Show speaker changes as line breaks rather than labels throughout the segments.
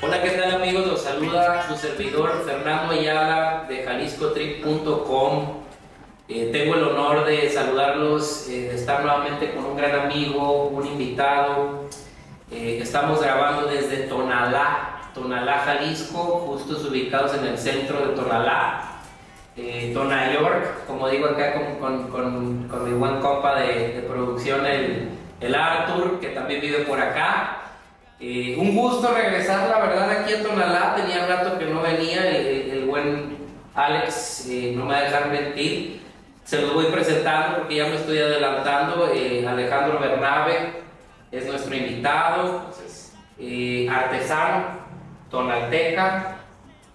Hola, ¿qué tal amigos? Los saluda su servidor Fernando Ayala de JaliscoTrip.com. Tengo el honor de saludarlos, de estar nuevamente con un gran amigo, un invitado. Estamos grabando desde Tonalá, Jalisco, justos ubicados en el centro de Tonalá. Tona York, como digo acá con mi buen compa de producción, el Arthur, que también vive por acá. Un gusto regresar, la verdad, aquí a Tonalá. Tenía rato que no venía. El buen Alex no me va a dejar mentir. Se los voy presentando porque ya me estoy adelantando. Alejandro Bernabe es nuestro invitado, artesano tonalteca,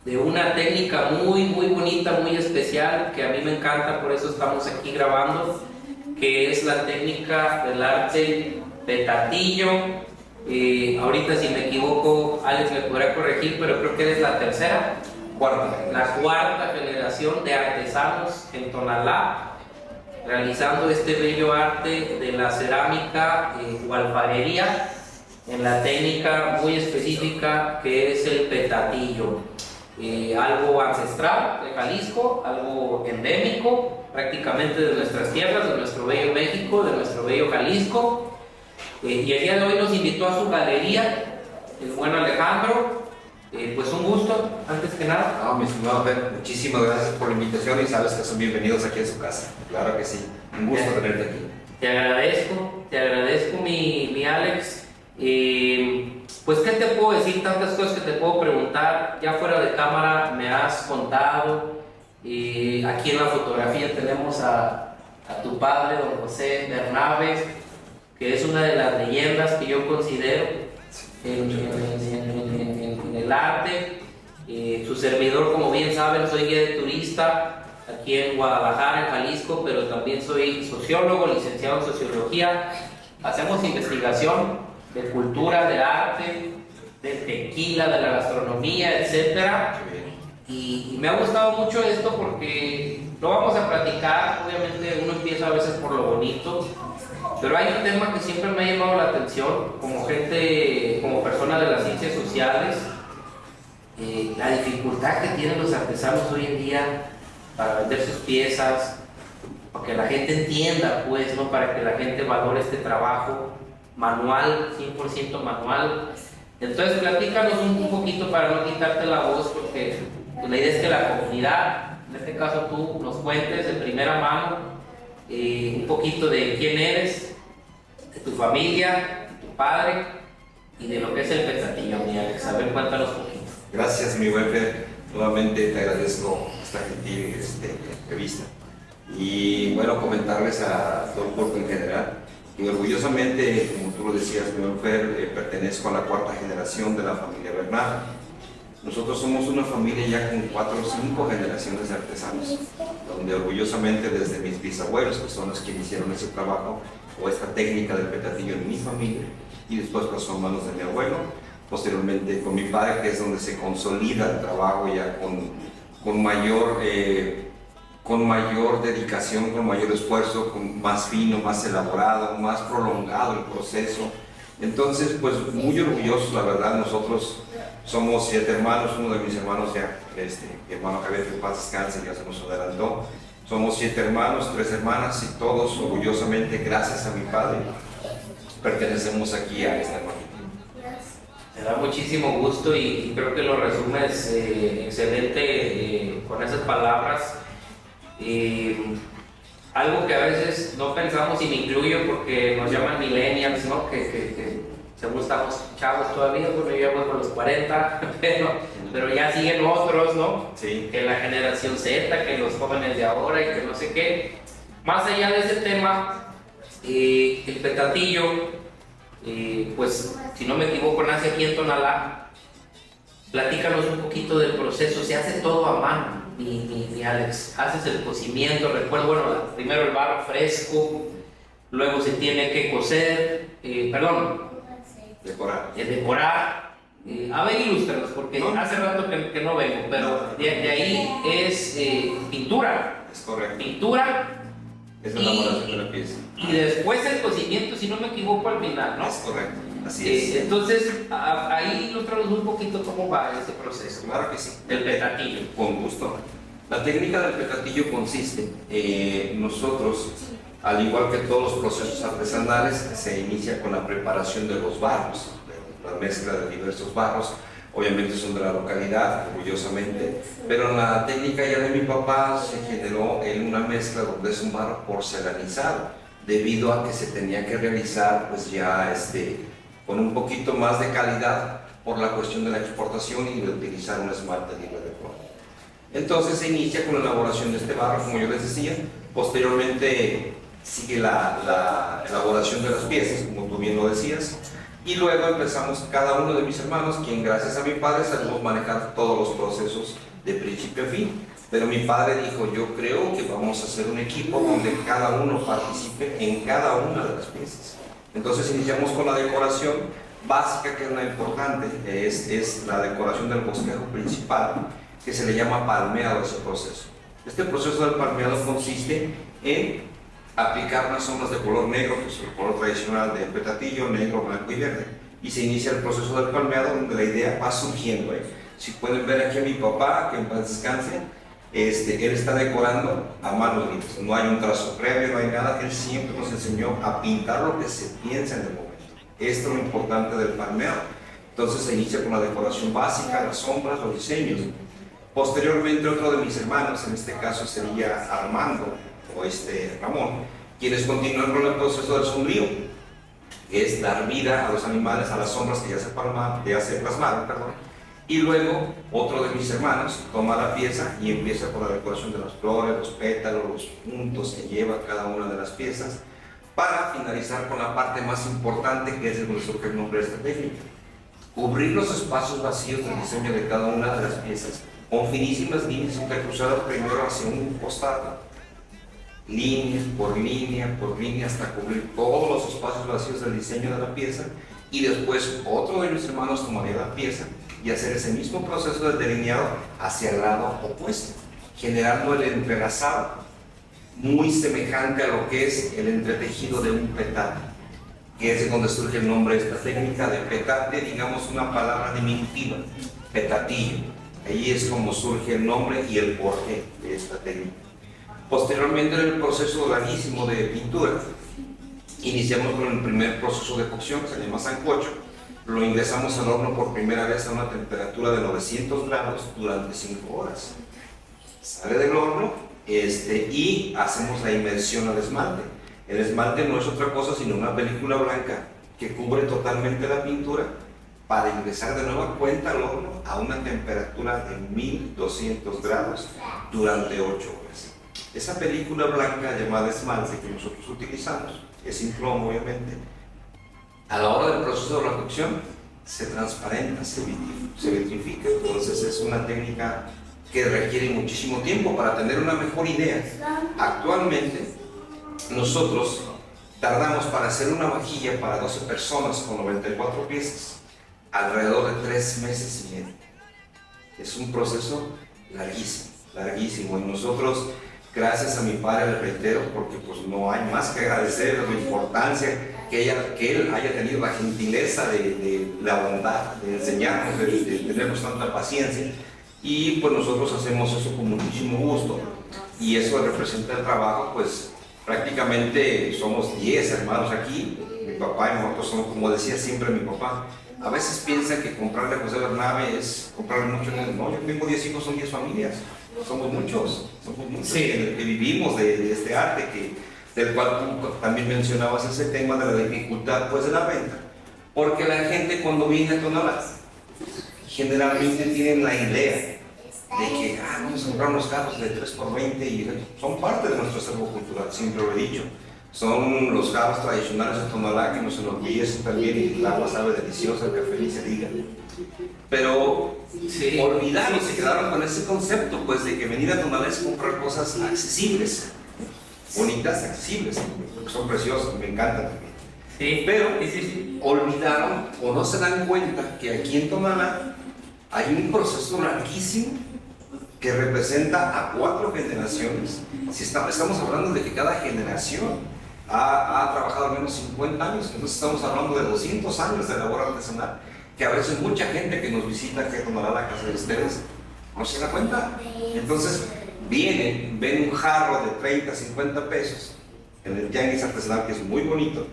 de una técnica muy bonita, muy especial, que a mí me encanta, por eso estamos aquí grabando, que es la técnica del arte petatillo. Ahorita, si me equivoco, Alex me podrá corregir, pero creo que eres la cuarta generación de artesanos en Tonalá, realizando este bello arte de la cerámica o alfarería en la técnica muy específica que es el petatillo. Algo ancestral de Jalisco, algo endémico prácticamente de nuestras tierras, de nuestro bello México, de nuestro bello Jalisco. Y el día de hoy nos invitó a su galería el buen Alejandro. Pues un gusto, antes que nada.
No, mi estimado Fer, muchísimas gracias por la invitación y sabes que son bienvenidos aquí a su casa. Claro que sí, un gusto tenerte aquí.
Te agradezco mi Alex. Pues qué te puedo decir, tantas cosas que te puedo preguntar. Ya fuera de cámara me has contado. Aquí en la fotografía tenemos a tu padre, don José Bernabe, que es una de las leyendas que yo considero en el arte. Su servidor, como bien saben, soy guía de turista aquí en Guadalajara, en Jalisco, pero también soy sociólogo, licenciado en sociología. Hacemos investigación de cultura, de arte, del tequila, de la gastronomía, etc. Y me ha gustado mucho esto porque lo vamos a platicar. Obviamente uno empieza a veces por lo bonito, pero hay un tema que siempre me ha llamado la atención como persona de las ciencias sociales, la dificultad que tienen los artesanos hoy en día para vender sus piezas, para que la gente entienda, pues, ¿no? Para que la gente valore este trabajo manual, 100% manual. Entonces platícanos un poquito para no quitarte la voz, porque pues, la idea es que la comunidad, en este caso tú, nos cuentes de primera mano un poquito de quién eres, de tu familia, de tu padre y de lo que es el petatillo, mi Alex. A ver, cuéntanos un poquito.
Gracias, mi buen Fer. Nuevamente te agradezco esta gentil entrevista. Y bueno, comentarles a todo el pueblo en general que orgullosamente, como tú lo decías, mi buen Fer, pertenezco a la cuarta generación de la familia Bernabe. Nosotros somos una familia ya con 4 o 5 generaciones de artesanos, donde orgullosamente desde mis bisabuelos, que son los que hicieron ese trabajo o esta técnica del petatillo en mi familia, y después pasó a manos de mi abuelo, posteriormente con mi padre, que es donde se consolida el trabajo ya con mayor dedicación, con mayor esfuerzo, con más fino, más elaborado, más prolongado el proceso. Entonces, pues muy orgullosos, la verdad. Nosotros somos 7 hermanos, uno de mis hermanos ya, mi hermano Javier, que paz descanse, ya se nos adelantó. Somos 7 hermanos, 3 hermanas y todos orgullosamente, gracias a mi padre, pertenecemos aquí a esta familia.
Me da muchísimo gusto y creo que lo resumes excelente con esas palabras. Algo que a veces no pensamos, y me incluyo porque nos llaman millennials, ¿no? Que según estamos chavos todavía, bueno, yo ya voy por los 40, pero ya siguen otros, ¿no?
Sí.
Que la generación Z, que los jóvenes de ahora y que no sé qué. Más allá de ese tema, el petatillo, pues si no me equivoco, nace aquí en Tonalá. Platícanos un poquito del proceso. Se hace todo a mano, mi Alex. Haces el cocimiento, recuerdo, bueno, primero el barro fresco, luego se tiene que cocer, decorar. A ver, ilústranos, porque
¿no?
Hace rato que no vengo, pero de ahí es pintura.
Es correcto.
Pintura,
Es la elaboración de la pieza.
Y después el cocimiento, si no me equivoco, al final, ¿no?
Es correcto, así es.
Entonces, ahí ilústranos un poquito cómo va ese proceso.
Claro que sí.
Del petatillo.
Con gusto. La técnica del petatillo consiste, nosotros, al igual que todos los procesos artesanales, se inicia con la preparación de los barros, la mezcla de diversos barros. Obviamente son de la localidad, orgullosamente, pero en la técnica ya de mi papá se generó en una mezcla donde es un barro porcelanizado, debido a que se tenía que realizar pues ya con un poquito más de calidad por la cuestión de la exportación y de utilizar un esmalte libre de plomo. Entonces se inicia con la elaboración de este barro, como yo les decía. Posteriormente sigue la elaboración de las piezas, como tú bien lo decías. Y luego empezamos cada uno de mis hermanos, quien gracias a mi padre sabemos manejar todos los procesos de principio a fin. Pero mi padre dijo, yo creo que vamos a hacer un equipo donde cada uno participe en cada una de las piezas. Entonces iniciamos con la decoración básica, que es la importante, es la decoración del bosquejo principal, que se le llama palmeado a ese proceso. Este proceso del palmeado consiste en aplicar unas sombras de color negro, que es el color tradicional del petatillo, negro, blanco y verde, y se inicia el proceso del palmeado, donde la idea va surgiendo. Si pueden ver aquí a mi papá, que en paz descanse, él está decorando a manos libres, no hay un trazo previo, no hay nada. Él siempre nos enseñó a pintar lo que se piensa en el momento. Esto es lo importante del palmeado. Entonces se inicia con la decoración básica, las sombras, los diseños. Posteriormente otro de mis hermanos, en este caso sería Armando o Ramón, quienes continúan con el proceso del sombrío, que es dar vida a los animales, a las sombras que ya se plasmaron, y luego otro de mis hermanos toma la pieza y empieza con la decoración de las flores, los pétalos, los puntos que lleva cada una de las piezas, para finalizar con la parte más importante, que es el que surge el nombre de esta técnica: cubrir los espacios vacíos del diseño de cada una de las piezas con finísimas líneas intercruzadas, primero hacia un costado, línea por línea por línea, hasta cubrir todos los espacios vacíos del diseño de la pieza. Y después otro de mis hermanos tomaría la pieza y hacer ese mismo proceso de delineado hacia el lado opuesto, generando el entrelazado muy semejante a lo que es el entretejido de un petate, que es de donde surge el nombre de esta técnica de petate, digamos una palabra diminutiva, petatillo. Ahí es como surge el nombre y el porqué de esta técnica. Posteriormente, en el proceso larguísimo de pintura, iniciamos con el primer proceso de cocción, que se llama sancocho. Lo ingresamos al horno por primera vez a una temperatura de 900 grados durante 5 horas. Sale del horno y hacemos la inmersión al esmalte. El esmalte no es otra cosa sino una película blanca que cubre totalmente la pintura, para ingresar de nueva cuenta al horno a una temperatura de 1200 grados durante 8 horas. Esa película blanca llamada esmalte que nosotros utilizamos, es sin plomo obviamente, a la hora del proceso de la cocción se transparenta, se vitrifica. Entonces es una técnica que requiere muchísimo tiempo para tener una mejor idea. Actualmente nosotros tardamos para hacer una vajilla para 12 personas con 94 piezas alrededor de 3 meses y medio. Es un proceso larguísimo, y nosotros, gracias a mi padre, le reitero, porque pues no hay más que agradecer la importancia que él haya tenido la gentileza de la bondad de enseñarnos, de tenernos tanta paciencia, y pues nosotros hacemos eso con muchísimo gusto, y eso representa el trabajo. Pues prácticamente somos 10 hermanos aquí, mi papá y nosotros somos, como decía siempre mi papá, a veces piensan que comprarle a José Bernabe es comprarle mucho. No, yo tengo 10 hijos, son 10 familias. Somos muchos sí, que vivimos de este arte, del cual tú también mencionabas ese tema de la dificultad pues, de la venta. Porque la gente cuando viene a Tonalá, generalmente tienen la idea de que vamos a comprar unos carros de 3x20 y son parte de nuestro acervo cultural, siempre lo he dicho. Son los carros tradicionales de Tonalá, que no se nos olvide súper bien, y el agua sabe deliciosa, el café ni se diga. Pero sí, olvidaron, se quedaron con ese concepto pues, de que venir a Tonalá es comprar cosas accesibles, bonitas, accesibles, porque son preciosas, me encantan también. Sí, pero olvidaron o no se dan cuenta que aquí en Tonalá hay un proceso larguísimo que representa a 4 generaciones. Si estamos hablando de que cada generación ha trabajado al menos 50 años, entonces estamos hablando de 200 años de labor artesanal, que a veces mucha gente que nos visita aquí a tomar a la casa de ustedes no se da cuenta. Entonces vienen, ven un jarro de 30, 50 pesos en el tianguis artesanal, que es muy bonito,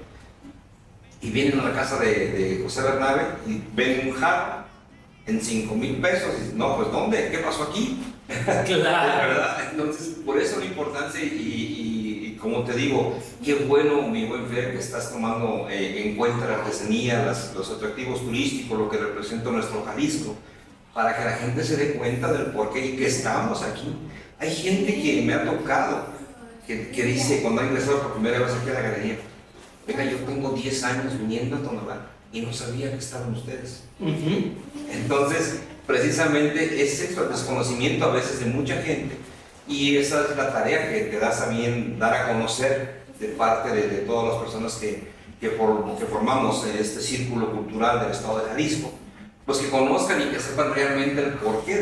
y vienen a la casa de José Bernabe y ven un jarro en 5,000 pesos y dicen, no, pues ¿dónde? ¿Qué pasó aquí?
Claro.
¿Verdad? Entonces, por eso la importancia y como te digo, qué bueno, mi buen Fer, que estás tomando en cuenta la artesanía, los atractivos turísticos, lo que representa nuestro Jalisco, para que la gente se dé cuenta del por qué y que estamos aquí. Hay gente que me ha tocado, que dice, cuando ha ingresado por primera vez aquí a la galería, venga, yo tengo 10 años viniendo a Tonalá y no sabía que estaban ustedes. Entonces, precisamente es el desconocimiento a veces de mucha gente, y esa es la tarea que te das a bien dar a conocer de parte de todas las personas que formamos este círculo cultural del estado de Jalisco, pues que conozcan y que sepan realmente el porqué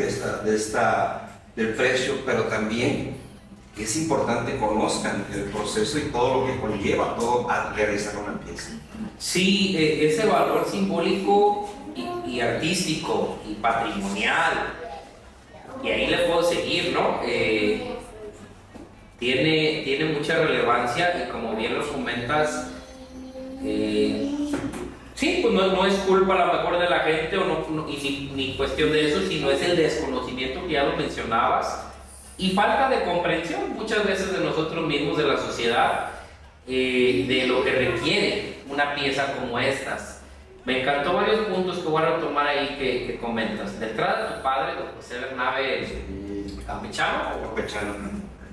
del precio, pero también que es importante conozcan el proceso y todo lo que conlleva todo a realizar una pieza.
Sí, ese valor simbólico y artístico y patrimonial, y ahí le puedo seguir, ¿no? Tiene mucha relevancia, y como bien lo comentas, sí, pues no es culpa a lo mejor de la gente, y ni cuestión de eso, sino es el desconocimiento, que ya lo mencionabas, y falta de comprensión muchas veces de nosotros mismos, de la sociedad, de lo que requiere una pieza como estas. Me encantó varios puntos que voy a retomar ahí que comentas. De entrada, tu padre, don José Bernabe Campechano,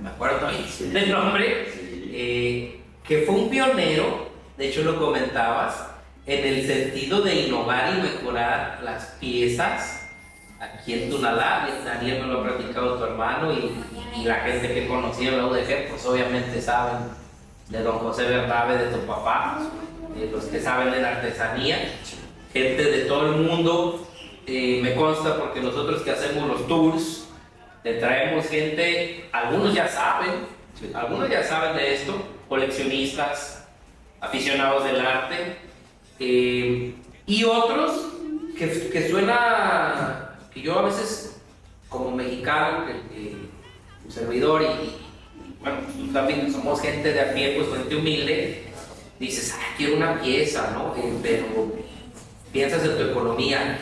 me acuerdo también del nombre, que fue un pionero, de hecho lo comentabas, en el sentido de innovar y mejorar las piezas aquí en Tonalá. Daniel me lo ha platicado, tu hermano, y la gente que conocía en la UDG, pues obviamente saben de don José Bernabe, de tu papá, los que saben de la artesanía, gente de todo el mundo. Me consta, porque nosotros que hacemos los tours, le traemos gente, algunos ya saben de esto, coleccionistas, aficionados del arte, y otros que suena, que yo a veces como mexicano, un servidor y bueno, tú también, somos gente de a pie, pues gente humilde, dices, quiero una pieza, ¿no? Pero piensas en tu economía.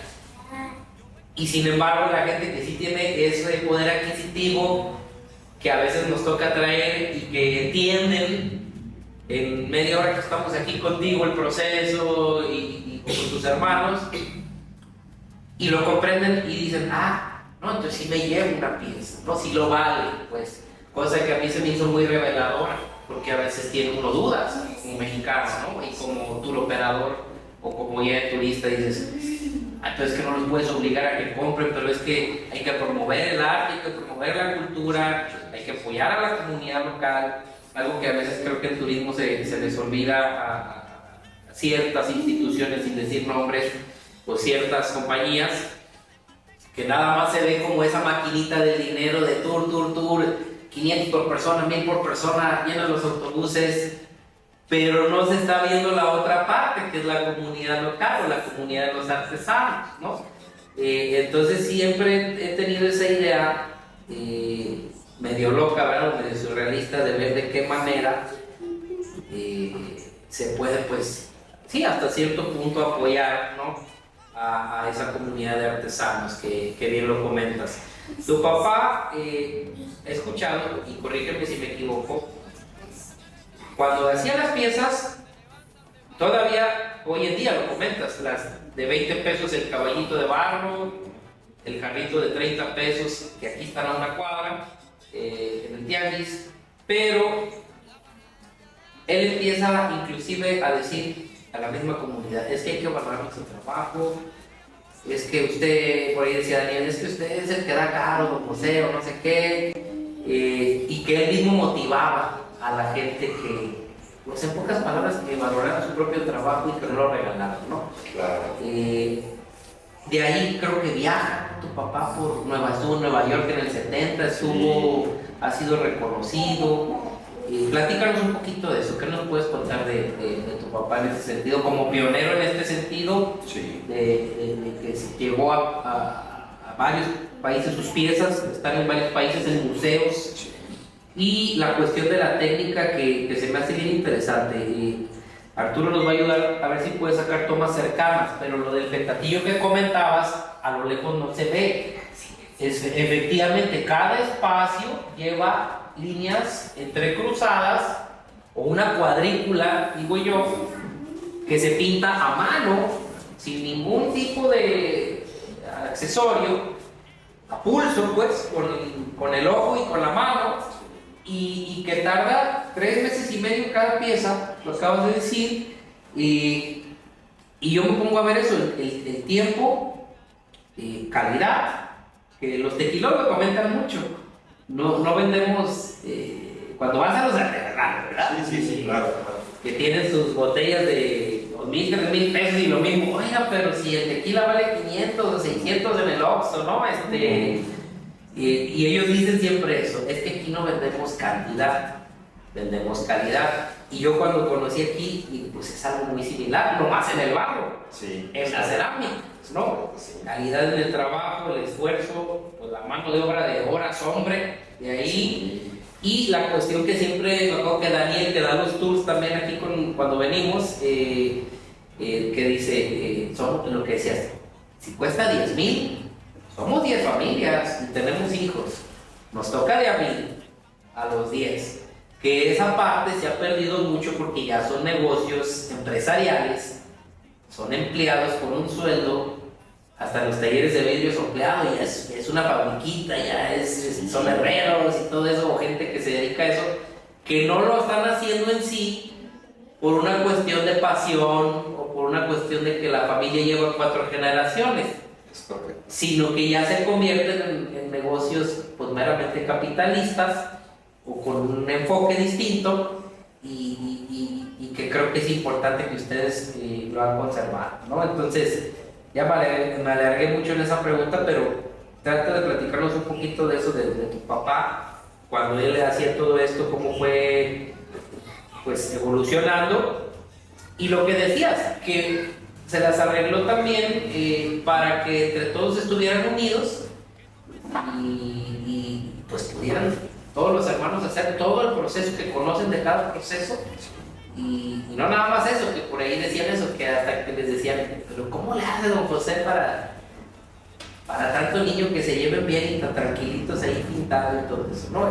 Y sin embargo, la gente que sí tiene ese poder adquisitivo, que a veces nos toca traer y que entienden en media hora que estamos aquí contigo el proceso y con tus hermanos, y lo comprenden y dicen, no, entonces sí me llevo una pieza, no, sí lo vale, pues. Cosa que a mí se me hizo muy reveladora, porque a veces tiene uno dudas como mexicano, ¿no? Y como tour operador o como guía de turista dices, entonces que no los puedes obligar a que compren, pero es que hay que promover el arte, hay que promover la cultura, hay que apoyar a la comunidad local, algo que a veces creo que el turismo se les olvida a ciertas instituciones, sin decir nombres, o ciertas compañías, que nada más se ve como esa maquinita de dinero de tour, 500 por persona, 1000 por persona, llenan los autobuses, pero no se está viendo la otra parte, que es la comunidad local o la comunidad de los artesanos, ¿no? Entonces siempre he tenido esa idea medio loca, ¿verdad? Medio surrealista, de ver de qué manera se puede, pues, sí, hasta cierto punto apoyar, ¿no? a esa comunidad de artesanos que bien lo comentas. Tu papá, he escuchado, y corrígeme si me equivoco, cuando hacía las piezas, todavía hoy en día lo comentas, las de 20 pesos el caballito de barro, el jarrito de 30 pesos, que aquí están a una cuadra, en el tianguis, pero él empieza inclusive a decir a la misma comunidad, es que hay que valorar nuestro trabajo, es que usted, por ahí decía Daniel, es que usted es el que da caro, don José, o no sé qué, y que él mismo motivaba a la gente que, pues en pocas palabras, que valorara su propio trabajo y que no lo regalaran, ¿no?
Claro.
De ahí creo que viaja tu papá estuvo en Nueva York en el 70, ha sido reconocido. Platícanos un poquito de eso. ¿Qué nos puedes contar de tu papá en ese sentido, como pionero en este sentido?
Sí.
De que se llevó a varios países sus piezas, están en varios países en museos.
Sí.
Y la cuestión de la técnica que se me hace bien interesante. Arturo nos va a ayudar a ver si puede sacar tomas cercanas, pero lo del pentatillo que comentabas, a lo lejos no se ve. Efectivamente, cada espacio lleva líneas entrecruzadas o una cuadrícula, digo yo, que se pinta a mano, sin ningún tipo de accesorio, a pulso, pues, con el ojo y con la mano, y que tarda 3 meses y medio cada pieza, lo acabas de decir, y yo me pongo a ver eso, el tiempo, calidad, que los tequilos lo comentan mucho. No vendemos, cuando vas a los artesanales, ¿verdad?
Sí, claro.
Que tienen sus botellas de 2,000, 3,000 pesos y lo mismo. Oiga, pero si el tequila vale 500 o 600 en el Oxxo, ¿no? Y ellos dicen siempre eso, es que aquí no vendemos cantidad, vendemos calidad. Y yo cuando conocí aquí, pues es algo muy similar, nomás en el barro, en la cerámica, ¿no? Calidad en el trabajo, el esfuerzo, pues la mano de obra de horas, hombre, de ahí. Y la cuestión que siempre, me acuerdo que Daniel, que da los tours también aquí cuando venimos, que dice, son lo que decías, si cuesta 10,000, somos 10 familias y tenemos hijos, nos toca de a 1,000 a los 10. Que esa parte se ha perdido mucho porque ya son negocios empresariales, son empleados con un sueldo, hasta en los talleres de vidrio es empleado, ya es una fabriquita, son herreros y todo eso, o gente que se dedica a eso, que no lo están haciendo en sí por una cuestión de pasión o por una cuestión de que la familia lleva 4 generaciones, sino que ya se convierten en negocios pues meramente capitalistas, o con un enfoque distinto y que creo que es importante que ustedes lo han conservado, ¿no? Entonces, ya me alargué mucho en esa pregunta, pero trata de platicarnos un poquito de eso de tu papá, cuando él hacía todo esto, cómo fue pues evolucionando, y lo que decías, que se las arregló también para que entre todos estuvieran unidos y pues pudieran todos los hermanos hacer todo el proceso que conocen de cada proceso, y no nada más eso, que por ahí decían eso, que hasta que les decían, pero ¿cómo le hace don José para tanto niño que se lleven bien y tan tranquilitos ahí pintando y todo eso? ¿No?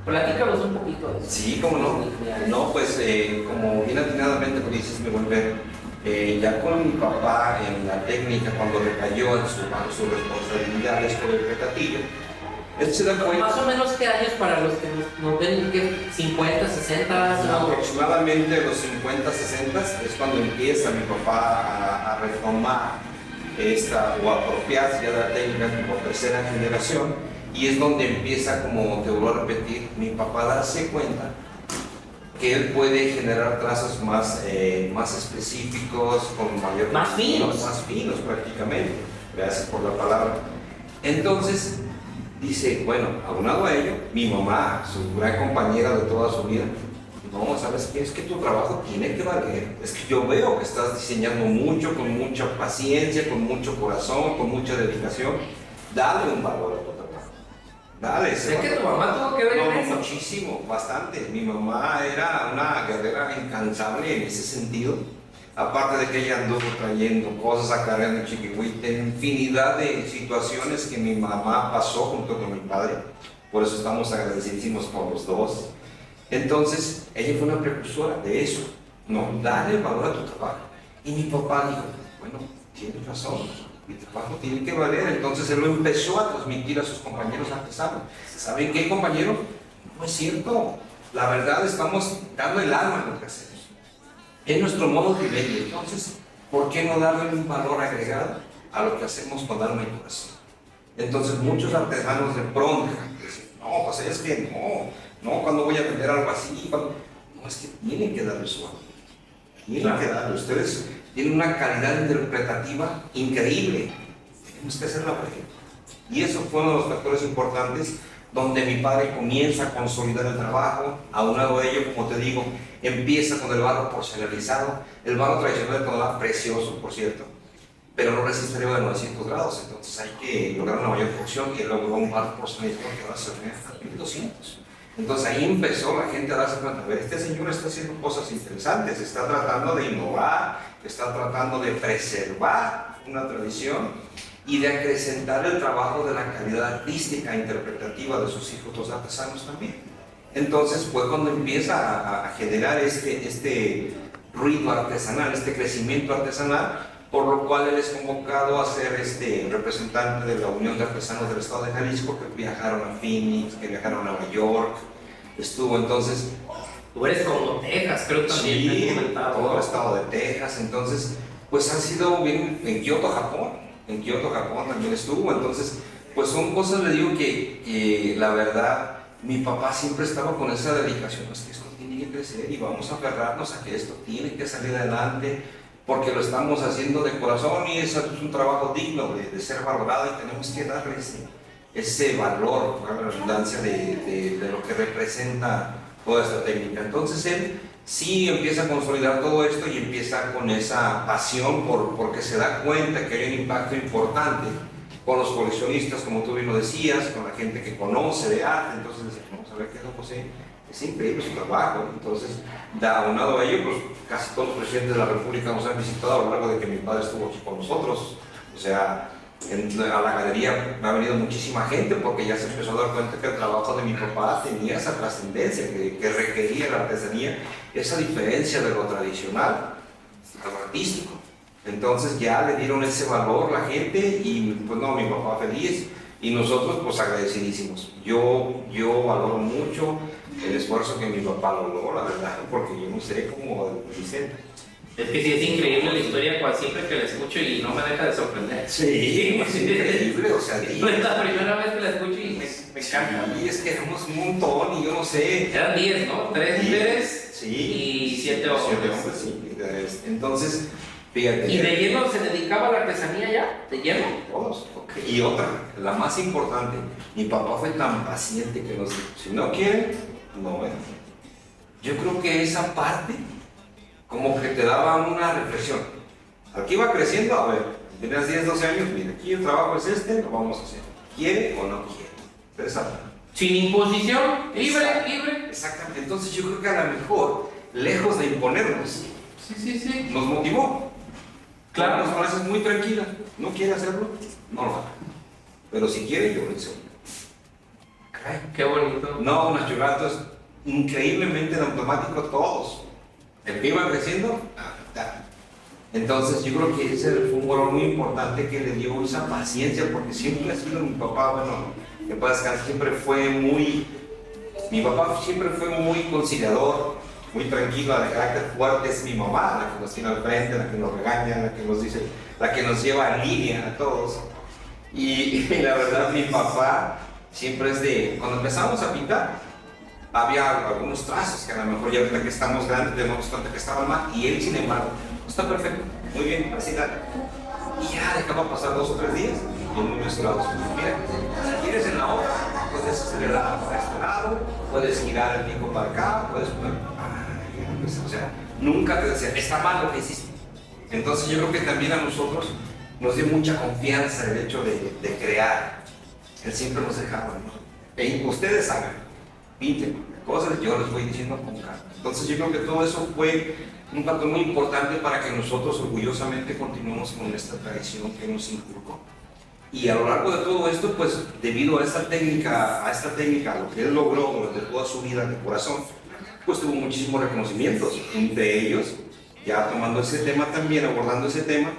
Platícanos un poquito de eso.
Sí, cómo no. No, pues como bien atinadamente lo dices, me vuelve ya con mi papá en la técnica, cuando recayó en sus responsabilidades con el petatillo. Se da cuenta.
Más o menos qué años para los que nos ven, ¿qué? 50, 60, ¿no?
Aproximadamente los 50, 60 es cuando empieza mi papá a retomar o apropiarse ya de la técnica como tercera generación, y es donde empieza, como te vuelvo a repetir, mi papá a darse cuenta que él puede generar trazos más específicos, con mayor
más
finos prácticamente, gracias por la palabra. Entonces dice, bueno, aunado a ello, mi mamá, su gran compañera de toda su vida, no, ¿sabes qué? Es que tu trabajo tiene que valer. Es que yo veo que estás diseñando mucho, con mucha paciencia, con mucho corazón, con mucha dedicación. Dale un valor a tu trabajo. Dale ese
valor. ¿Es que tu mamá tuvo que ver en eso?
Muchísimo, bastante. Mi mamá era una guerrera incansable en ese sentido. Aparte de que ella anduvo trayendo cosas acá en Chiquihuite, infinidad de situaciones que mi mamá pasó junto con mi padre. Por eso estamos agradecidísimos por los dos. Entonces, ella fue una precursora de eso, ¿no? Dale valor a tu trabajo. Y mi papá dijo, bueno, tienes razón, mi trabajo tiene que valer. Entonces él lo empezó a transmitir a sus compañeros artesanos. ¿Saben qué, compañero? No es cierto. La verdad, estamos dando el alma a lo que hacemos. Es nuestro modo de vivir. Entonces, ¿por qué no darle un valor agregado a lo que hacemos con alma y corazón? Entonces, muchos artesanos de pronto dicen, no, pues es que no, cuando voy a vender algo así, no, es que tienen que darle su valor. Tienen que darle. Ustedes tienen una calidad interpretativa increíble. Tenemos que hacerla por ejemplo. Y eso fue uno de los factores importantes donde mi padre comienza a consolidar el trabajo. Aunado de ello, como te digo, empieza con el barro porcelarizado. El barro tradicional de Tonalá, precioso, por cierto, pero no resiste arriba de 900 grados, entonces hay que lograr una mayor cocción, y logró un barro porcelarizado que ahora se ve a 1200. Entonces ahí empezó la gente a darse cuenta, a ver, este señor está haciendo cosas interesantes, está tratando de innovar, está tratando de preservar una tradición y de acrecentar el trabajo de la calidad artística e interpretativa de sus hijos los artesanos también. Entonces fue cuando empieza a generar este ruido artesanal, este crecimiento artesanal, por lo cual él es convocado a ser representante de la Unión de Artesanos del Estado de Jalisco, que viajaron a Phoenix, que viajaron a Nueva York, estuvo entonces...
Tú eres como Texas, creo también.
Sí,
me han comentado,
todo
¿no?
el estado de Texas, entonces, pues han sido bien en Kioto, Japón también estuvo, entonces, pues son cosas, le digo que la verdad, mi papá siempre estaba con esa dedicación, es que esto tiene que crecer y vamos a aferrarnos a que esto tiene que salir adelante, porque lo estamos haciendo de corazón y eso es un trabajo digno de ser valorado y tenemos que darle ese valor, la redundancia de lo que representa toda esta técnica. Entonces él sí empieza a consolidar todo esto y empieza con esa pasión porque se da cuenta que hay un impacto importante con los coleccionistas, como tú bien lo decías, con la gente que conoce de arte. Entonces decimos, vamos a ver qué es don José, es increíble su trabajo. Entonces, aunado a ello, pues casi todos los presidentes de la República nos han visitado a lo largo de que mi padre estuvo aquí con nosotros. O sea, a la galería me ha venido muchísima gente porque ya se empezó a dar cuenta que el trabajo de mi papá tenía esa trascendencia, que requería la artesanía, esa diferencia de lo tradicional a lo artístico. Entonces ya le dieron ese valor la gente y pues no, mi papá feliz y nosotros pues agradecidísimos. Yo valoro mucho el esfuerzo que mi papá logró, la verdad, porque yo no sé cómo dicen.
Es que sí, es increíble la historia, siempre que la escucho y no me deja de sorprender.
Sí, es increíble, o sea,
es la primera vez que la escucho y me encanta.
Y es que éramos un montón y yo no sé.
Eran 10, ¿no? 3 mujeres
y
7 hombres.
7 hombres, sí. Entonces, fíjate.
¿Y de lleno se dedicaba a la artesanía ya? ¿De lleno?
Todos. Okay. Y otra, la más importante, mi papá fue tan paciente que nos dijo, si no quieren, no ven. Yo creo que esa parte como que te daba una reflexión. Aquí va creciendo, a ver, tienes 10, 12 años, mira, aquí el trabajo es lo vamos a hacer. ¿Quiere o no quiere? Interesante.
Sin imposición, libre.
Exactamente. Entonces yo creo que a lo mejor, lejos de imponernos,
sí,
nos motivó.
Claro.
Nos frases muy tranquilas. ¿No quiere hacerlo? No lo haga. Pero si quiere, yo lo enseño.
Qué bonito.
No, unos churratos increíblemente en automático todos. El que iba creciendo, entonces yo creo que ese fue un valor muy importante que le dio esa paciencia, porque siempre ha sido mi papá, bueno, que pasa que siempre fue mi papá siempre fue muy conciliador, muy tranquilo, de carácter fuerte. Es mi mamá la que nos tiene al frente, la que nos regaña, la que nos dice, la que nos lleva a línea a todos. Y la verdad, mi papá siempre es cuando empezamos a pintar, había algunos trazos que a lo mejor ya ahorita que estamos grandes tenemos cuenta que estaban mal, y él sin embargo, está perfecto, muy bien, así dale. Y ya dejaba pasar 2 o 3 días y en un mezclado, mira, si quieres en la otra, puedes acelerar para este lado, puedes girar el pico para acá, puedes poner, o sea, nunca te decía, está mal lo que hiciste. Entonces yo creo que también a nosotros nos dio mucha confianza el hecho de crear. Él siempre nos dejaba, ¿no? Ustedes hagan, pinten cosas, yo les voy diciendo con calma. Entonces yo creo que todo eso fue un factor muy importante para que nosotros orgullosamente continuemos con esta tradición que nos inculcó. Y a lo largo de todo esto, pues debido a esta técnica, lo que él logró durante toda su vida de corazón, pues tuvo muchísimos reconocimientos. Entre ellos, ya tomando ese tema también, abordando ese tema,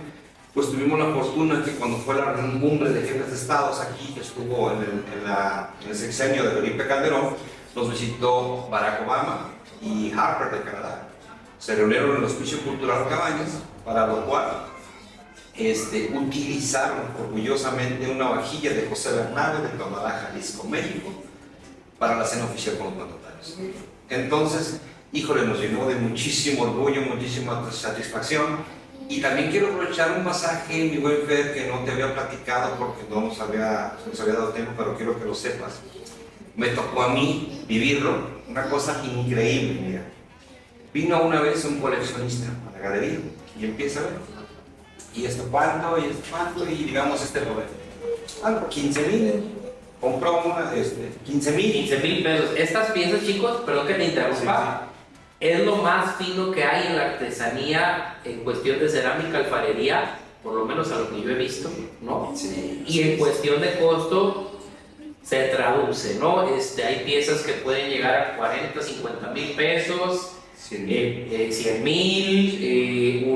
pues tuvimos la fortuna que cuando fue la cumbre de jefes de estados aquí, que estuvo en el sexenio de Felipe Calderón, nos visitó Barack Obama y Harper de Canadá. Se reunieron en el Hospicio Cultural Cabañas, para lo cual utilizaron orgullosamente una vajilla de José Bernabe de Tonalá, Jalisco, México, para la cena oficial con los mandatarios. Entonces, híjole, nos llenó de muchísimo orgullo, muchísima satisfacción, Y también quiero aprovechar un pasaje, mi buen Fer, que no te había platicado porque no nos había dado tiempo, pero quiero que lo sepas. Me tocó a mí vivirlo, una cosa increíble, mira. Vino una vez un coleccionista a la galería y empieza a ver. ¿Y esto cuánto? ¿Y esto cuánto? Y digamos Robert. 15,000. Compró una, 15,000.
15,000 pesos. Estas piezas, chicos, perdón que te interrumpa. Sí. Es lo más fino que hay en la artesanía en cuestión de cerámica, alfarería, por lo menos a lo que yo he visto, ¿no?
Sí.
Y en cuestión de costo se traduce, ¿no? Hay piezas que pueden llegar a 40, 50 mil pesos, 100 mil,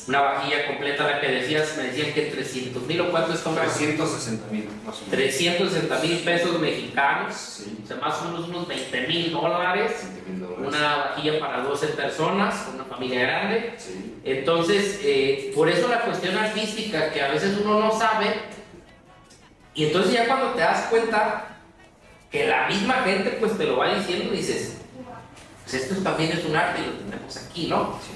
una vajilla completa, la que decías, me decían que 300 mil o cuánto es como
360,000 más o menos.
360,000 pesos mexicanos,
sí.
O sea, más o menos unos $20,000, una vajilla para 12 personas, una familia grande.
Sí.
Entonces, por eso la cuestión artística que a veces uno no sabe, y entonces ya cuando te das cuenta que la misma gente pues te lo va diciendo, dices, pues esto también es un arte y lo tenemos aquí, ¿no? Sí.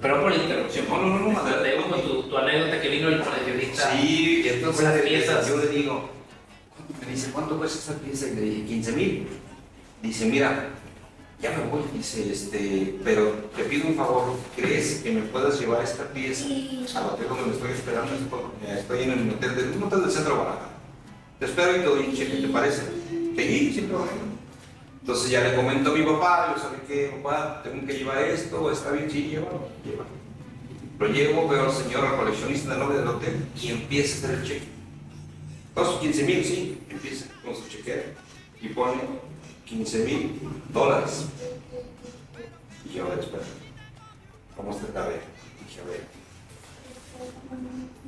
Pero por la interrupción.
No,
te digo con tu anécdota que vino el coleccionista.
Sí, y entonces
las piezas.
Yo le digo, me dice, ¿cuánto cuesta esta pieza? Y le dije, 15,000. Dice, mira, ya me voy. Dice, pero te pido un favor, ¿crees que me puedas llevar esta pieza al hotel donde me estoy esperando? Estoy en un hotel del centro de Guadalajara. Te espero y te doy un cheque, ¿te parece? Sí, sin problema. Entonces ya le comento a mi papá, yo sabía que, papá, tengo que llevar esto, está bien, sí, llévalo. Lo llevo, veo al señor, al coleccionista del nombre del hotel y empieza a hacer el cheque. Entonces, 15,000, sí, empieza con su chequera y pone $15,000. Y yo, a ver, espera, ¿cómo está? A ver, dije, a ver.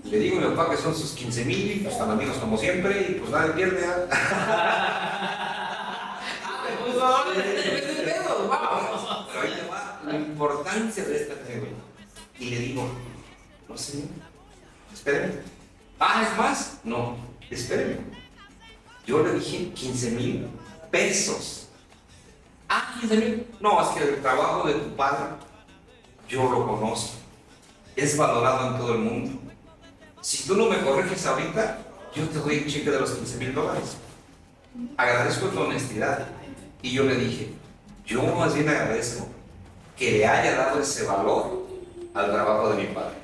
Le digo a mi papá que son sus 15,000 y pues están amigos como siempre y pues nadie pierde. Pero ahí te va la importancia de esta negocio. Y le digo, no señor, espéreme. ¿Es más? No, espéreme. Yo le dije 15,000 pesos. 15,000. No, es que el trabajo de tu padre, yo lo conozco. Es valorado en todo el mundo. Si tú no me corriges ahorita, yo te doy un cheque de los $15,000. Agradezco tu honestidad. Y yo le dije, yo más bien agradezco que le haya dado ese valor al trabajo de mi padre.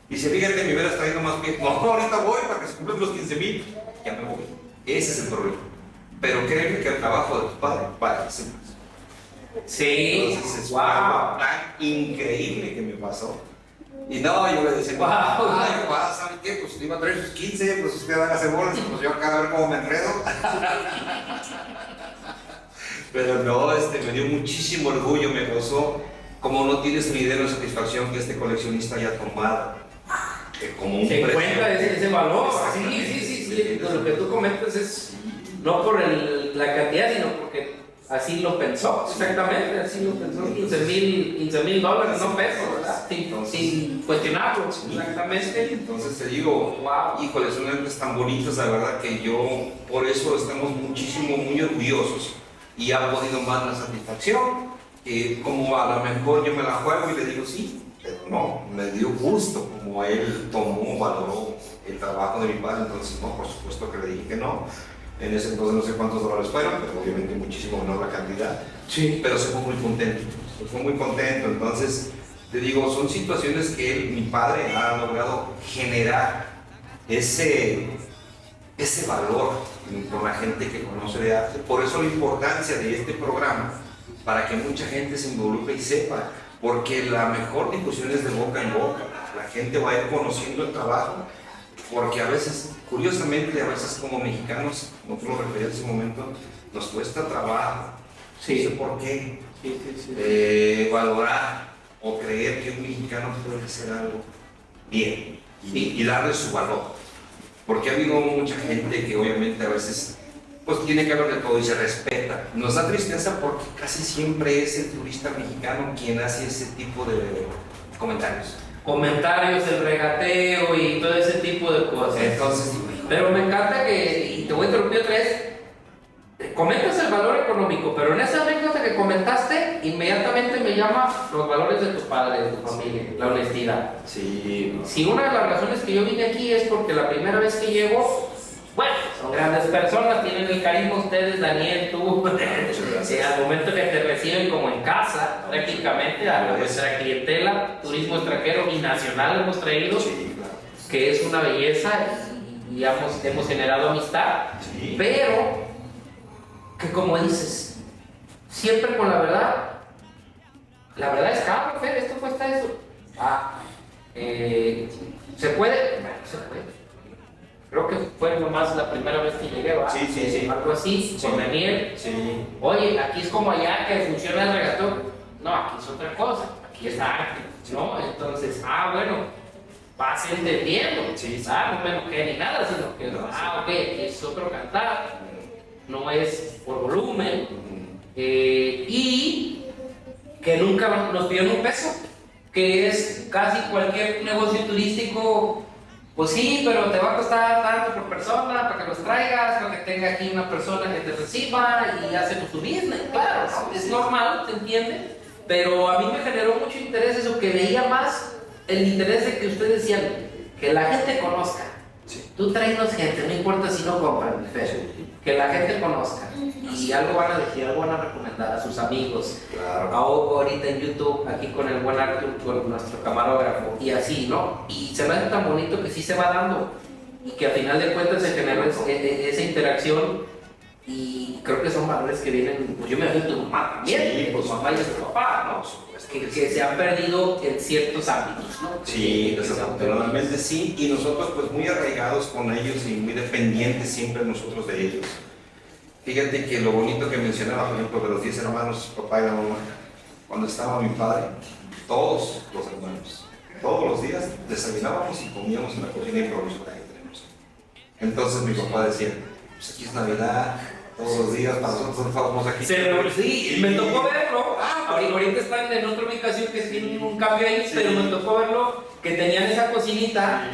Dice, fíjate, me hubieras traído más bien. No, ahorita voy para que se cumplan los 15,000. Ya me voy. Ese es el problema. Pero créeme que el trabajo de tu padre vale ese más.
Sí.
Entonces es algo tan increíble que me pasó. Y no, yo le decía, ¿sabes qué? Pues iba a traer sus 15, pues usted hágase bolas, pues yo acá a ver cómo me enredo. Pero no, me dio muchísimo orgullo, me causó, como no tienes ni idea de la satisfacción que este coleccionista haya tomado como un
se
precio.
Encuentra ese valor. Sí. Lo que tú comentas es no por la cantidad, sino porque así lo pensó. Exactamente, así lo pensó. $15,000, no pesos, ¿verdad? Sin cuestionarlo. Exactamente.
Entonces te digo, wow, híjole, son ejemplos tan bonitos, la verdad que yo, por eso estamos muy orgullosos. Y ha podido más la satisfacción, como a lo mejor yo me la juego y le digo sí, pero no, me dio gusto como él tomó, valoró el trabajo de mi padre. Entonces no, por supuesto que le dije que no. En ese entonces no sé cuántos dólares fueron, pero obviamente muchísimo menor la cantidad. Sí. Pero se fue muy contento, entonces te digo, son situaciones que mi padre ha logrado generar ese valor con la gente que conoce de arte. Por eso la importancia de este programa, para que mucha gente se involucre y sepa, porque la mejor difusión es de boca en boca. La gente va a ir conociendo el trabajo, porque a veces, curiosamente, a veces como mexicanos, como tú lo referías en ese momento, nos cuesta trabajo, sí. No sé por qué, sí. Valorar o creer que un mexicano puede hacer algo bien y darle su valor. Porque ha habido mucha gente que obviamente a veces pues tiene que haber de todo y se respeta. Nos da tristeza porque casi siempre es el turista mexicano quien hace ese tipo de comentarios.
El regateo y todo ese tipo de cosas.
Entonces,
pero me encanta que, y te voy a interrumpir otra vez, comentas el valor económico, pero en esa anécdota que comentaste, inmediatamente me llama los valores de tu padre, de tu familia, la honestidad.
Sí.
Si una de las razones que yo vine aquí es porque la primera vez que llego, bueno, son grandes personas, tienen el carisma ustedes, Daniel, tú, al momento que te reciben como en casa, prácticamente, a nuestra clientela, turismo extranjero y nacional hemos traído,
Sí, claro.
que es una belleza y hemos generado amistad,
Sí.
pero que como dices, siempre con la verdad es caro, Fer, esto cuesta eso. ¿Se puede? Bueno, se puede. Creo que fue nomás la primera vez que llegué, ¿va?
Sí.
Algo así,
Sí.
con Daniel.
Sí.
Oye, aquí es como allá que funciona el regatón. No, aquí es otra cosa, aquí es arte, ¿no? Entonces, bueno, vas entendiendo.
Sí.
No me enojé ni nada, sino que, ok, aquí es otro cantar, no es por volumen, y que nunca nos pidieron un peso, que es casi cualquier negocio turístico. Pues sí, pero te va a costar tanto por persona, para que los traigas, para que tenga aquí una persona que te reciba y hacemos tu business, claro, ¿no? Es normal, ¿te entiende? Pero a mí me generó mucho interés eso, que veía más el interés de que ustedes decían, que la gente conozca.
Sí.
Tú tráenos gente, no importa si no compran, que la gente conozca. Y algo van a decir, algo van a recomendar a sus amigos.
Claro.
Ahorita en YouTube, aquí con el buen Arthur, con nuestro camarógrafo, y así, ¿no? Y se me hace tan bonito que sí se va dando, y que al final de cuentas se genera esa interacción, y creo que son valores que vienen, pues yo me veo en tu mamá también,
Sí,
pues mamá y tu papá, ¿no? Que se han perdido en ciertos ámbitos, ¿no?
Sí,
Que se han
desafortunadamente sí, y nosotros pues muy arraigados con ellos y muy dependientes siempre nosotros de ellos. Fíjate que lo bonito que mencionaba, por ejemplo, de los 10 hermanos, papá y la mamá, cuando estaba mi padre, todos los hermanos, todos los días desayunábamos y comíamos en la cocina improvisada que tenemos. Entonces mi papá decía, pues aquí es Navidad, todos los días, para nosotros estamos aquí.
Sí, me tocó verlo. Ahorita están en otra ubicación que tienen un cambio ahí,
Sí.
pero me tocó verlo, que tenían esa cocinita.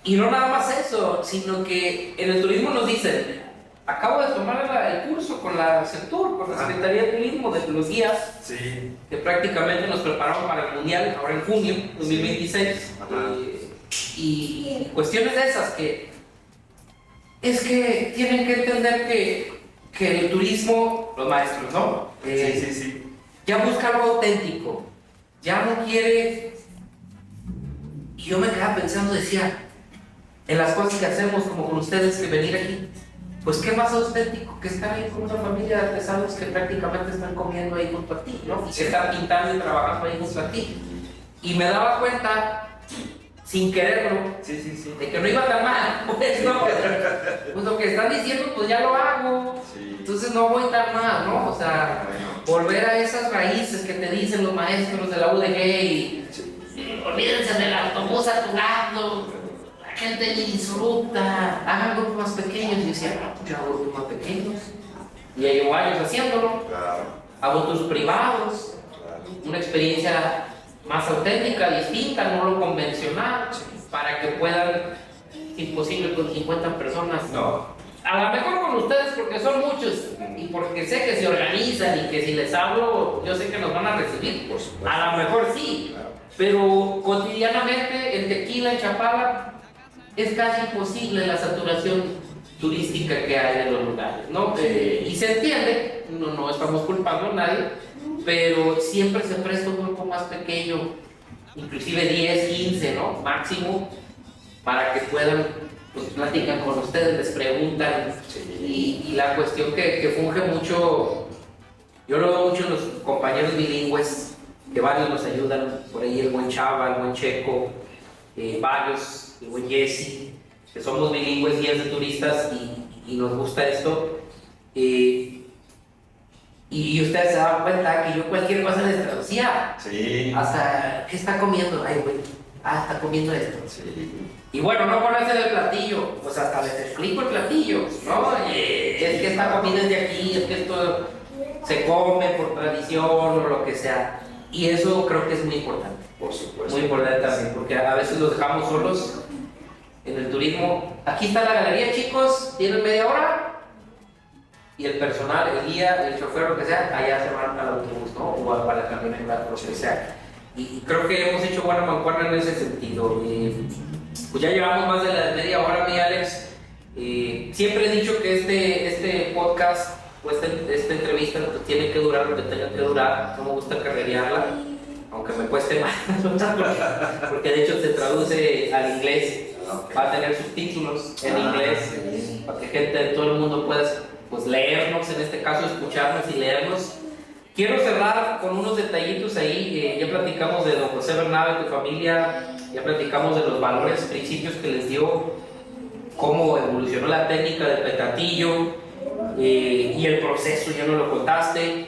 Y no nada más eso, sino que en el turismo nos dicen, acabo de tomar el curso con la CENTUR, con la Secretaría de Turismo, de los guías,
Sí.
que prácticamente nos prepararon para el Mundial, ahora en junio 2026. Y cuestiones de esas que es que tienen que entender que el turismo, los maestros, ¿no?
Sí.
Ya busca algo auténtico, ya no quiere. Y yo me quedaba pensando, decía, en las cosas que hacemos, como con ustedes, que venir aquí, pues qué más auténtico que estar ahí con una familia de artesanos que prácticamente están comiendo ahí junto a ti, ¿no? Y que están pintando y trabajando ahí junto a ti. Y me daba cuenta, sin quererlo, de que no iba tan mal, pues no, pues lo que están diciendo, pues ya lo hago, entonces no voy tan mal, ¿no? O sea, volver a esas raíces que te dicen los maestros de la UDG y olvídense del autobús a tu lado, la gente ni disfruta, hagan grupos más pequeños. Y yo decía, pues yo hago grupos más pequeños, y ya llevo años haciéndolo, hago tours privados, una experiencia más auténtica, distinta, no lo convencional, para que puedan, si posible, con 50 personas.
No.
A lo mejor con ustedes, porque son muchos, y porque sé que se organizan y que si les hablo, yo sé que nos van a recibir.
Por supuesto.
A lo mejor sí,
Claro.
pero cotidianamente en Tequila, en Chapala, es casi imposible la saturación turística que hay en los lugares, ¿no? Y se entiende, no estamos culpando a nadie, pero siempre se presta un grupo más pequeño, inclusive 10, 15, ¿no? Máximo, para que puedan, pues platican con ustedes, les preguntan. Y la cuestión que funge mucho, yo lo veo mucho en los compañeros bilingües, que varios nos ayudan, por ahí el buen Chava, el buen Checo, varios, el buen Jesse, que somos bilingües, guías de turistas y nos gusta esto. Y ustedes se dan cuenta que yo cualquier cosa les traducía.
Sí.
Hasta, ¿qué está comiendo? Ay, güey, está comiendo esto.
Sí.
Y bueno, no conocen el platillo, pues hasta les explico el platillo, ¿no? Es que esta comida es de aquí, es que esto se come por tradición o lo que sea. Y eso creo que es muy importante.
Por supuesto.
Muy importante también, porque a veces los dejamos solos en el turismo. Aquí está la galería, chicos, ¿tienen media hora? y el personal, el guía, el chofer, lo que sea, allá se van al autobús, ¿no? O para la camioneta, lo que sea. Y creo que hemos hecho buena mancuerna en ese sentido. Pues ya llevamos más de la media hora, mi Alex. Siempre he dicho que este podcast o esta entrevista pues, tiene que durar lo que tenga que durar. No me gusta carrerearla, aunque me cueste más, porque de hecho se traduce al inglés. Va a tener subtítulos en inglés para que gente de todo el mundo pueda pues, leernos, en este caso escucharnos y leernos. Quiero cerrar con unos detallitos ahí. Ya platicamos de don José Bernabe, tu familia, ya platicamos de los valores, principios que les dio, cómo evolucionó la técnica del petatillo y el proceso, ya no lo contaste.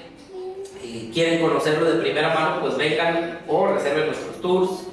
Quieren conocerlo de primera mano, pues vengan o reserven nuestros tours.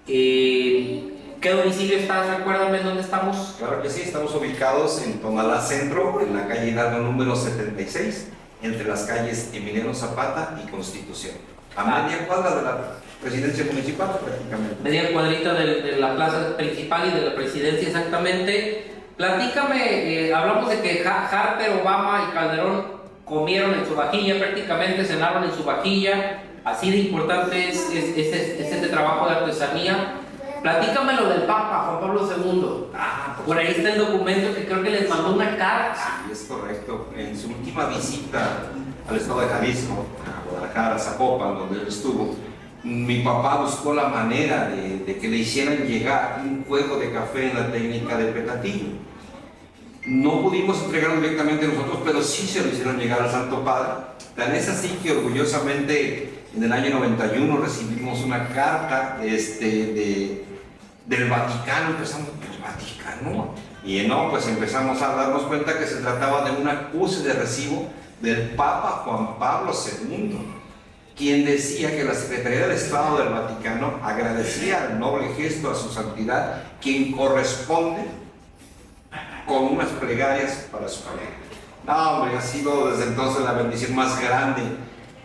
¿Qué domicilio estás? Recuérdame dónde estamos.
Claro que sí, estamos ubicados en Tonalá Centro, en la calle Hidalgo número 76, entre las calles Emiliano Zapata y Constitución. A media cuadra de la presidencia municipal, prácticamente.
Media cuadrita de la plaza principal y de la presidencia, exactamente. Platícame, hablamos de que Harper, Obama y Calderón comieron en su vajilla, prácticamente cenaron en su vajilla. Así de importante es este trabajo de artesanía. Platícame lo del Papa Juan Pablo II. Por ahí está el documento que creo que les mandó una carta.
Sí, es correcto. En su última visita al estado de Jalisco, a Guadalajara, a Zapopan, donde él estuvo, mi papá buscó la manera de que le hicieran llegar un juego de café en la técnica del petatillo. No pudimos entregarlo directamente nosotros, pero sí se lo hicieron llegar al Santo Padre. Tan es así que orgullosamente en el año 91 recibimos una carta del Vaticano. Empezamos, ¿el Vaticano? Y no, pues empezamos a darnos cuenta que se trataba de un acuse de recibo del Papa Juan Pablo II, quien decía que la Secretaría de Estado del Vaticano agradecía el noble gesto a su santidad, quien corresponde con unas plegarias para su familia. No, hombre, ha sido desde entonces la bendición más grande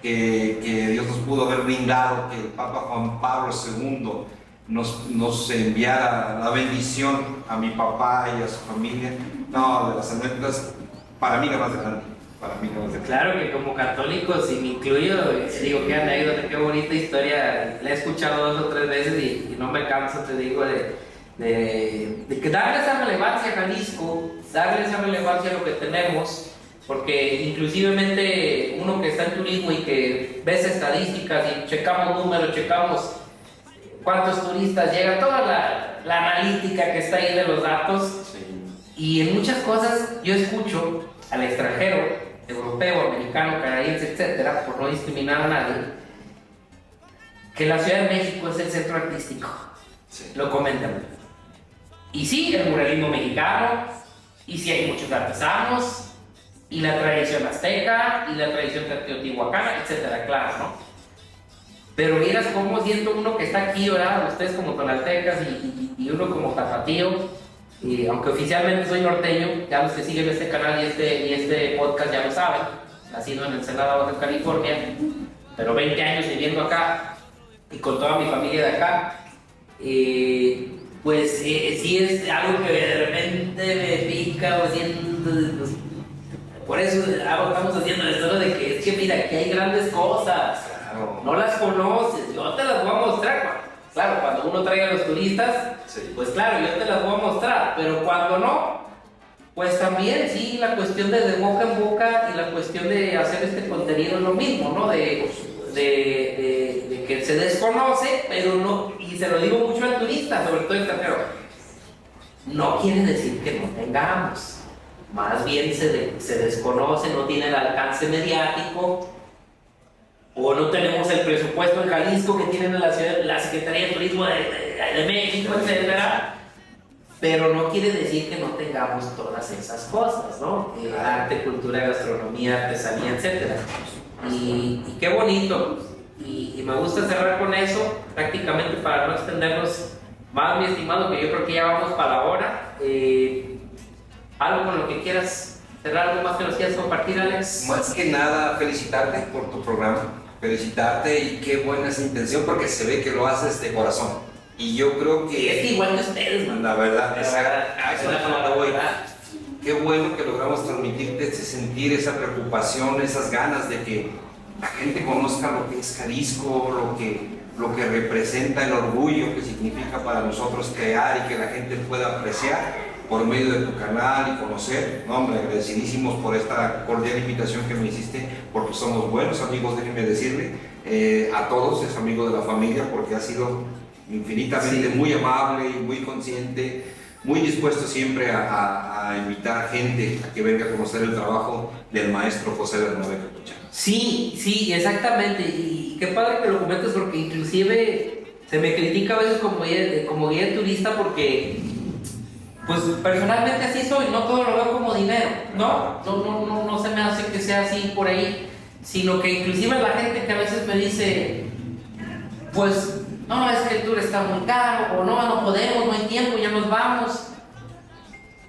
que Dios nos pudo haber brindado, que el Papa Juan Pablo II nos enviara la bendición a mi papá y a su familia. No, de las anécdotas, para mí la más grande.
Claro que como católicos, y me incluyo, digo, qué anécdota, qué bonita historia. La he escuchado 2 o 3 veces y no me canso, te digo, de que darle esa relevancia a Jalisco, darle esa relevancia a lo que tenemos, porque inclusivemente uno que está en turismo y que ves estadísticas y checamos números, checamos cuántos turistas llegan, toda la analítica que está ahí de los datos, y en muchas cosas yo escucho al extranjero, europeo, americano, canadiense, etcétera, por no discriminar a nadie, que la Ciudad de México es el centro artístico. Sí. Lo comentan. Y sí, el muralismo mexicano, y sí hay muchos artesanos, y la tradición azteca, y la tradición teotihuacana, etcétera, claro, ¿no? Pero vieras cómo siento uno que está aquí, ¿verdad? Ustedes como tonaltecas y uno como tapatío. Y aunque oficialmente soy norteño, ya los que siguen este canal y este podcast ya lo saben, nacido en Ensenada, Baja California, pero 20 años viviendo acá y con toda mi familia de acá, pues sí es algo que de repente me pica o siento, pues, por eso estamos haciendo esto, ¿no? De que es que mira, aquí hay grandes cosas, no las conoces, yo te las voy a mostrar. Claro, cuando uno traiga a los turistas, sí, pues claro, yo te las voy a mostrar, pero cuando no, pues también sí, la cuestión de boca en boca y la cuestión de hacer este contenido es lo mismo, ¿no? De que se desconoce, pero no, y se lo digo mucho al turista, sobre todo extranjero, no quiere decir que no tengamos, más bien se desconoce, no tiene el alcance mediático, o no tenemos el presupuesto en Jalisco que tienen la Secretaría de Turismo de México, etcétera, pero no quiere decir que no tengamos todas esas cosas, ¿no? Arte, cultura, gastronomía, artesanía, etcétera. Y qué bonito, y me gusta cerrar con eso, prácticamente para no extendernos más, mi estimado, que yo creo que ya vamos para la hora. Algo con lo que quieras cerrar, algo más que nos quieras compartir, Alex.
Más que nada, felicitarte por tu programa. Felicitarte y qué buena esa intención, porque se ve que lo haces de corazón. Y yo creo que...
Y es que igual que ustedes, man.
La verdad, a eso no voy. qué bueno que logramos transmitirte ese sentir, esa preocupación, esas ganas de que la gente conozca lo que es Jalisco, lo que representa el orgullo que significa para nosotros crear y que la gente pueda apreciar por medio de tu canal y conocer. No, hombre, agradecidísimos por esta cordial invitación que me hiciste, porque somos buenos amigos, déjenme decirle, a todos, es amigo de la familia, porque ha sido infinitamente muy amable y muy consciente, muy dispuesto siempre a invitar gente a que venga a conocer el trabajo del maestro José Bernabe Capuchano.
Sí, exactamente, y qué padre que lo comentes, porque inclusive se me critica a veces como guía turista, porque pues personalmente así soy, no todo lo veo como dinero, no se me hace que sea así por ahí, sino que inclusive la gente que a veces me dice, pues no, es que el tour está muy caro, o no podemos, no hay tiempo, ya nos vamos,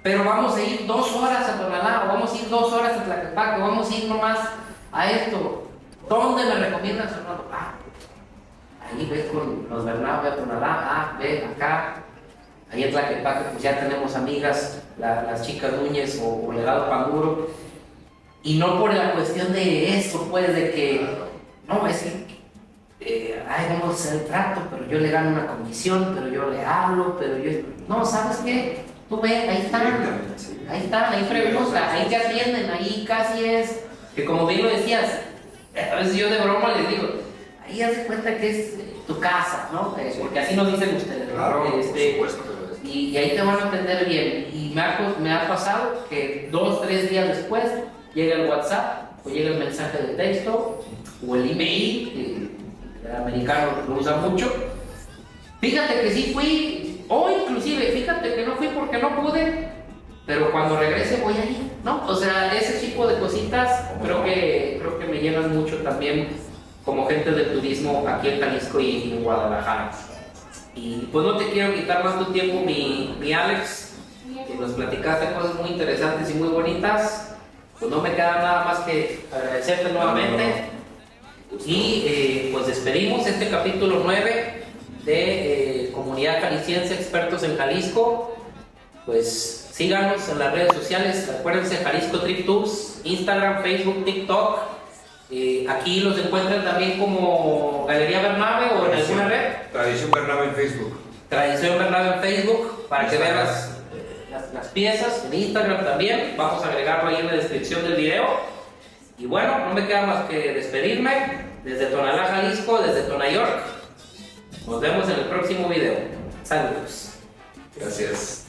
pero vamos a ir 2 horas a Tonalá, o vamos a ir 2 horas a Tlaquepaque, o vamos a ir nomás a esto. ¿Dónde me recomiendas, Fernando? Ahí ve con los Bernabe a Tonalá, ve acá. Ahí en Tlaquepaque pues ya tenemos amigas, las chicas Núñez o Legado Panduro, y no por la cuestión de eso, pues, de que no, es que vamos a hacer el trato, pero yo le gano una comisión, pero yo le hablo, pero yo... No, ¿sabes qué? Tú ve, ahí están, ahí pregunta, ahí te atienden, ahí casi es, que como bien lo decías, a veces yo de broma les digo, ahí haz de cuenta que es tu casa, ¿no? Porque así nos dicen ustedes, ¿no?
Claro, por supuesto.
Y ahí te van a atender bien. Y me ha pasado que 2, 3 días después llega el WhatsApp, o llega el mensaje de texto, o el email, que el americano lo usa mucho. Fíjate que sí fui, o inclusive, fíjate que no fui porque no pude, pero cuando regrese voy a ir, ¿no? O sea, ese tipo de cositas creo que me llenan mucho también como gente del turismo aquí en Jalisco y en Guadalajara. Y pues no te quiero quitar más tu tiempo, mi Alex, que nos platicaste cosas muy interesantes y muy bonitas. Pues no me queda nada más que agradecerte nuevamente. Y pues despedimos este capítulo 9 de Comunidad Jalisciense, Expertos en Jalisco. Pues síganos en las redes sociales, acuérdense, Jalisco Trip Tours, Instagram, Facebook, TikTok. Aquí los encuentran también como Galería Bernabe o en alguna red.
Tradición Bernabe en Facebook.
Tradición Bernabe en Facebook, para que vean las piezas. En Instagram también, vamos a agregarlo ahí en la descripción del video. Y bueno, no me queda más que despedirme desde Tonalá, Jalisco, desde Tonayork. Nos vemos en el próximo video. Saludos.
Gracias.